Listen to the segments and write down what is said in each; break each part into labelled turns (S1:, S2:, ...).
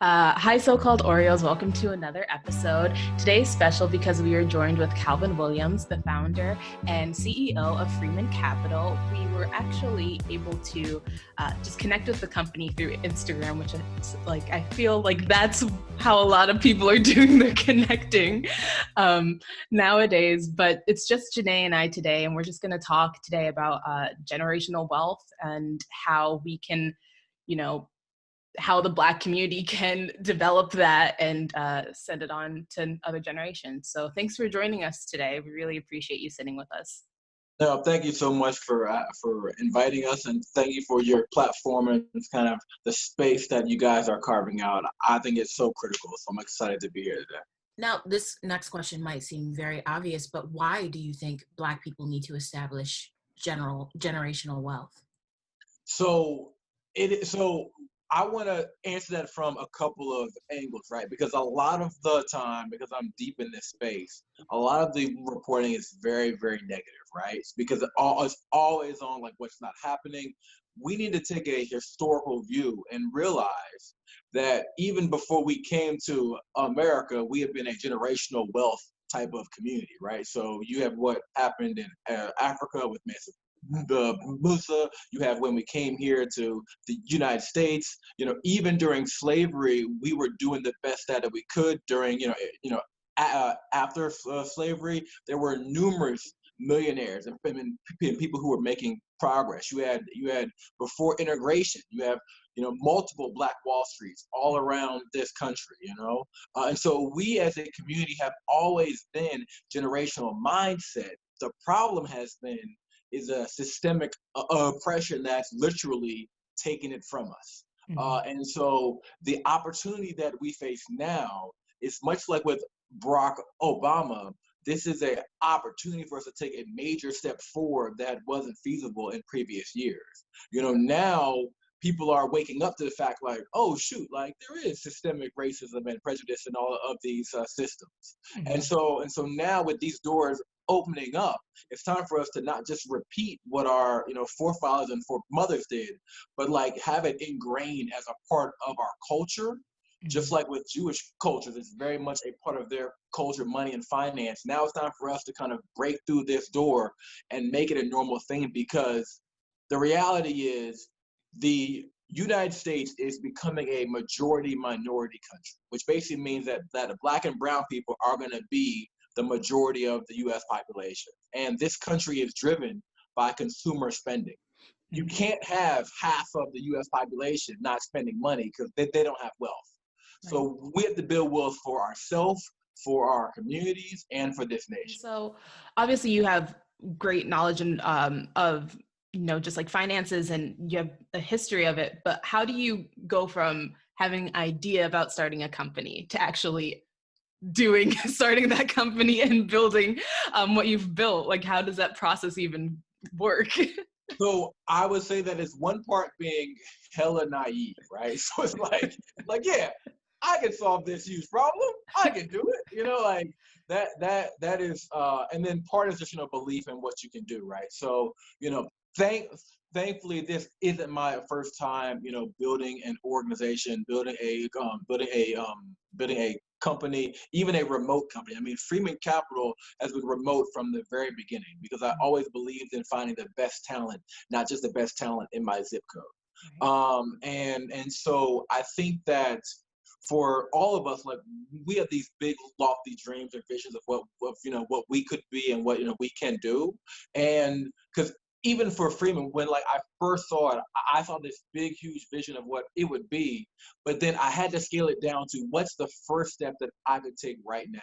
S1: Hi, so-called Oreos. Welcome to another episode. Today's special because we are joined with Calvin Williams, the founder and CEO of Freedman Capital. We were actually able to just connect with the company through Instagram, which is like, I feel like that's how a lot of people are doing their connecting nowadays. But it's just Janae and I today, and we're just going to talk today about generational wealth and how we can, how the Black community can develop that and send it on to other generations. So thanks for joining us today. We really appreciate you sitting with us.
S2: No, thank you so much for inviting us, and thank you for your platform and kind of the space that you guys are carving out. I think it's so critical, so I'm excited to be here today.
S3: Now, this next question might seem very obvious, but why do you think Black people need to establish generational wealth?
S2: So I want to answer that from a couple of angles, right? Because a lot of the time, because I'm deep in this space, a lot of the reporting is very, very negative, right? It's because it's always on like what's not happening. We need to take a historical view and realize that even before we came to America, we have been a generational wealth type of community, right? So you have what happened in Africa with the Musa, you have when we came here to the United States, even during slavery, we were doing the best that we could during, after slavery, there were numerous millionaires and people who were making progress. You had before integration, you have multiple Black Wall Streets all around this country, and so we as a community have always been generational mindset. The problem has been is a systemic oppression that's literally taking it from us. And so the opportunity that we face now is much like with Barack Obama. This is an opportunity for us to take a major step forward that wasn't feasible in previous years. Now people are waking up to the fact like, oh shoot, like there is systemic racism and prejudice in all of these systems. And so now with these doors opening up, it's time for us to not just repeat what our forefathers and foremothers did, but like have it ingrained as a part of our culture. Just like with Jewish cultures, it's very much a part of their culture, money and finance. Now it's time for us to kind of break through this door and make it a normal thing, because the reality is the United States is becoming a majority minority country, which basically means that Black and brown people are going to be the majority of the U.S. population. And this country is driven by consumer spending. You can't have half of the U.S. population not spending money because they don't have wealth. Right. So we have to build wealth for ourselves, for our communities, and for this nation.
S1: So obviously you have great knowledge of just like finances, and you have a history of it, but how do you go from having an idea about starting a company to actually starting that company and building what you've built? Like, how does that process even work?
S2: So I would say that it's one part being hella naive, right? So it's like, yeah, I can solve this huge problem. I can do it, like that is, and then part is just, belief in what you can do, right? So, thankfully, this isn't my first time, building an organization, building a company, even a remote company. I mean, Freedman Capital has been remote from the very beginning because I always believed in finding the best talent, not just the best talent in my zip code. Right. And so I think that for all of us, like we have these big lofty dreams and visions of what we could be and what we can do. And because even for Freedman, when like I first saw it, I saw this big, huge vision of what it would be, but then I had to scale it down to what's the first step that I could take right now.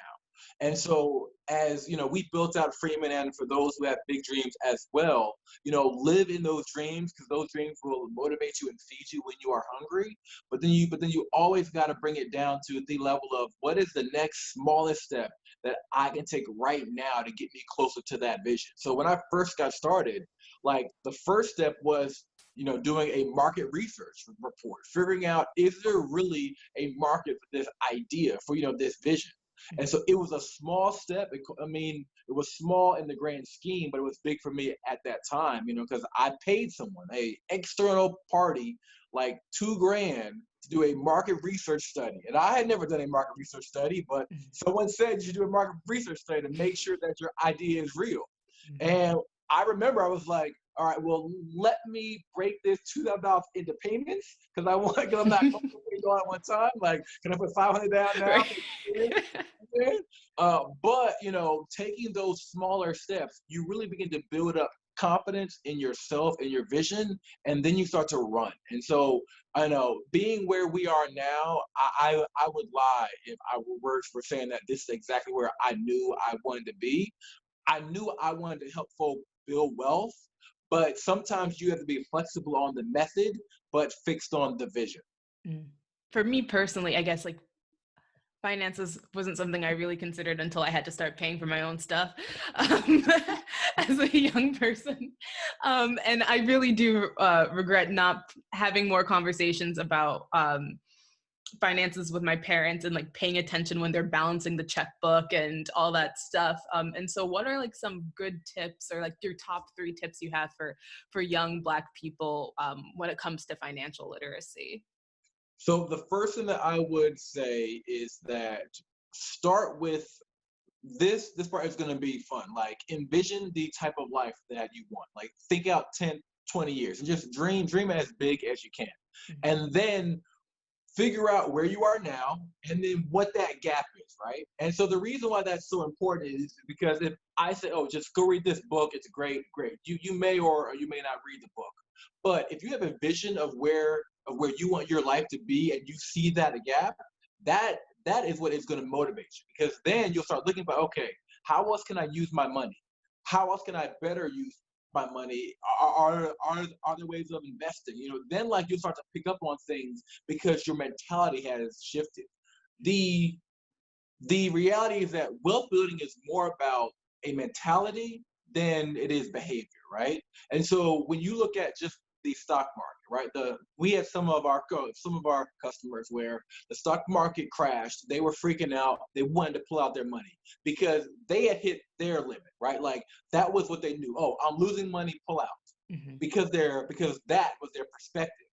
S2: And so as, we built out Freedman, and for those who have big dreams as well, live in those dreams, because those dreams will motivate you and feed you when you are hungry. But then you always got to bring it down to the level of what is the next smallest step that I can take right now to get me closer to that vision. So when I first got started, like the first step was, doing a market research report, figuring out, is there really a market for this idea, for, this vision? And so it was a small step. It was small in the grand scheme, but it was big for me at that time, because I paid someone, a external party, like $2,000 to do a market research study. And I had never done a market research study, but someone said you should do a market research study to make sure that your idea is real. And I remember I was like, all right, well, let me break this $2,000 into payments because I'm not comfortable paying all at one time. Like, can I put 500 down now?
S1: Right.
S2: But taking those smaller steps, you really begin to build up confidence in yourself and your vision, and then you start to run. And so I know being where we are now, I would lie if I were for saying that this is exactly where I knew I wanted to be. I knew I wanted to help folk build wealth, but sometimes you have to be flexible on the method, but fixed on the vision.
S1: For me personally, I guess like finances wasn't something I really considered until I had to start paying for my own stuff as a young person. And I really do regret not having more conversations about finances with my parents and like paying attention when they're balancing the checkbook and all that stuff. And so what are like some good tips or like your top 3 tips you have for young Black people when it comes to financial literacy?
S2: So the first thing that I would say is that start with this part is going to be fun. Like envision the type of life that you want. Like think out 10, 20 years and just dream as big as you can. And then figure out where you are now and then what that gap is, right? And so the reason why that's so important is because if I say, oh, just go read this book, it's great. You may or you may not read the book. But if you have a vision of where you want your life to be and you see that gap, that is what is going to motivate you, because then you'll start looking for, okay, how else can I use my money? How else can I better use my money? Are there ways of investing? Then like you'll start to pick up on things because your mentality has shifted. The reality is that wealth building is more about a mentality than it is behavior, right? And so when you look at just the stock market, right? We had some of our customers where the stock market crashed. They were freaking out. They wanted to pull out their money because they had hit their limit, right? Like that was what they knew. Oh, I'm losing money, pull out, because that was their perspective.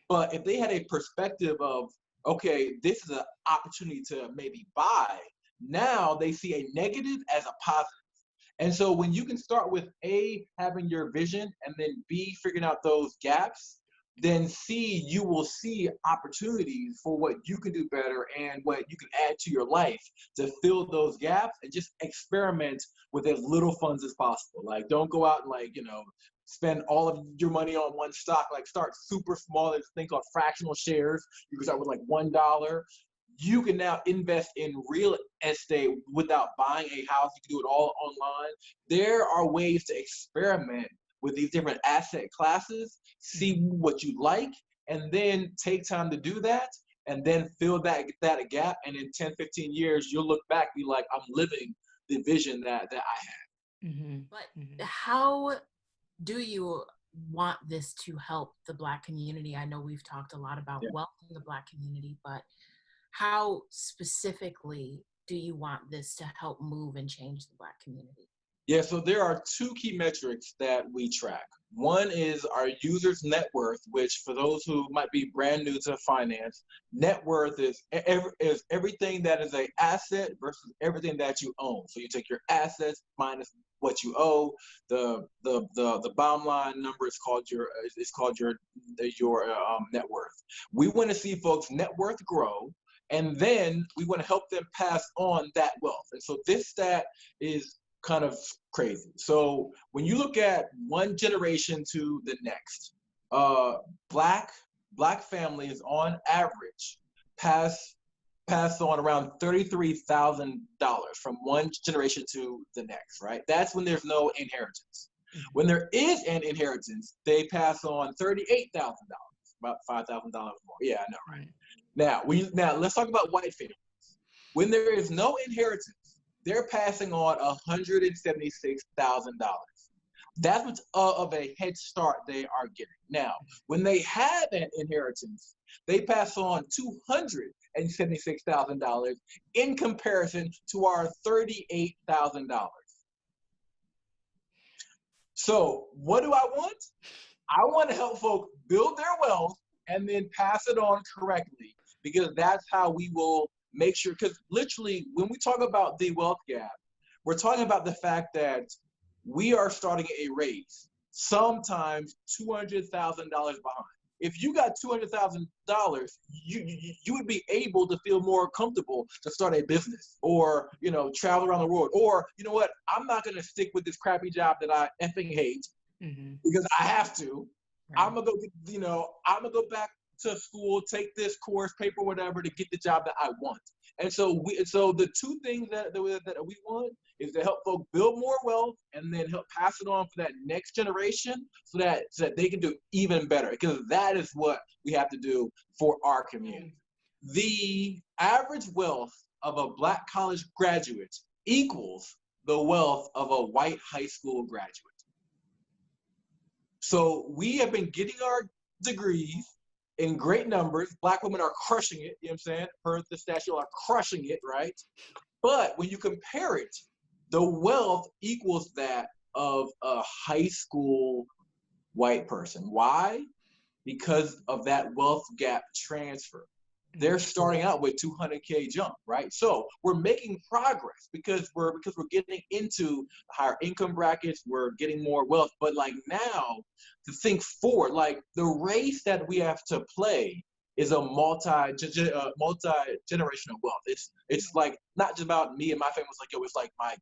S2: But if they had a perspective of, okay, this is an opportunity to maybe buy, now they see a negative as a positive. And so when you can start with A, having your vision, and then B, figuring out those gaps, then C, you will see opportunities for what you can do better and what you can add to your life to fill those gaps, and just experiment with as little funds as possible. Like don't go out and spend all of your money on one stock. Like start super small. There's a thing called fractional shares. You can start with like $1. You can now invest in real estate without buying a house. You can do it all online. There are ways to experiment with these different asset classes, see what you like, and then take time to do that, and then fill that gap. And in 10, 15 years, you'll look back and be like, I'm living the vision that I had.
S3: But how do you want this to help the Black community? I know we've talked a lot about wealth in the Black community, but how specifically do you want this to help move and change the Black community?
S2: Yeah, so there are 2 key metrics that we track. One is our users' net worth, which for those who might be brand new to finance, net worth is everything that is an asset versus everything that you own. So you take your assets minus what you owe. The bottom line number is called your net worth. We want to see folks' net worth grow, and then we want to help them pass on that wealth. And so this stat is kind of crazy. So when you look at one generation to the next, black families on average pass on around $33,000 from one generation to the next, right? That's when there's no inheritance. When there is an inheritance, they pass on $38,000, about $5,000 more. Yeah, I know, right? Now let's talk about white families. When there is no inheritance, they're passing on $176,000. That's much of a head start they are getting. Now, when they have an inheritance, they pass on $276,000 in comparison to our $38,000. So what do I want? I want to help folks build their wealth and then pass it on correctly, because that's how we will make sure, because literally when we talk about the wealth gap, we're talking about the fact that we are starting a race, sometimes $200,000 behind. If you got $200,000, you would be able to feel more comfortable to start a business, or travel around the world, or you know what, I'm not gonna stick with this crappy job that I effing hate because I have to. Right. I'm gonna go back to school, take this course, paper, whatever, to get the job that I want. And so the two things that we want is to help folks build more wealth, and then help pass it on for that next generation, so that they can do even better, because that is what we have to do for our community. The average wealth of a Black college graduate equals the wealth of a white high school graduate. So we have been getting our degrees in great numbers. Black women are crushing it, you know what I'm saying? Per the statute, are crushing it, right? But when you compare it, the wealth equals that of a high school white person. Why? Because of that wealth gap transfer. They're starting out with $200K jump, right? So we're making progress because we're getting into higher income brackets, we're getting more wealth. But like now, to think forward, like the race that we have to play is a multi-generational wealth. It's like not just about me and my family. It's like, it's like my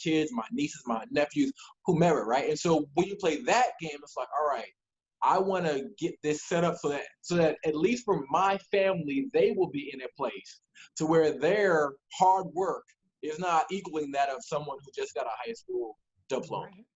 S2: kids, my nieces, my nephews, whomever, right? And so when you play that game, it's like, all right, I want to get this set up so that at least for my family, they will be in a place to where their hard work is not equaling that of someone who just got a high school diploma.
S1: Right.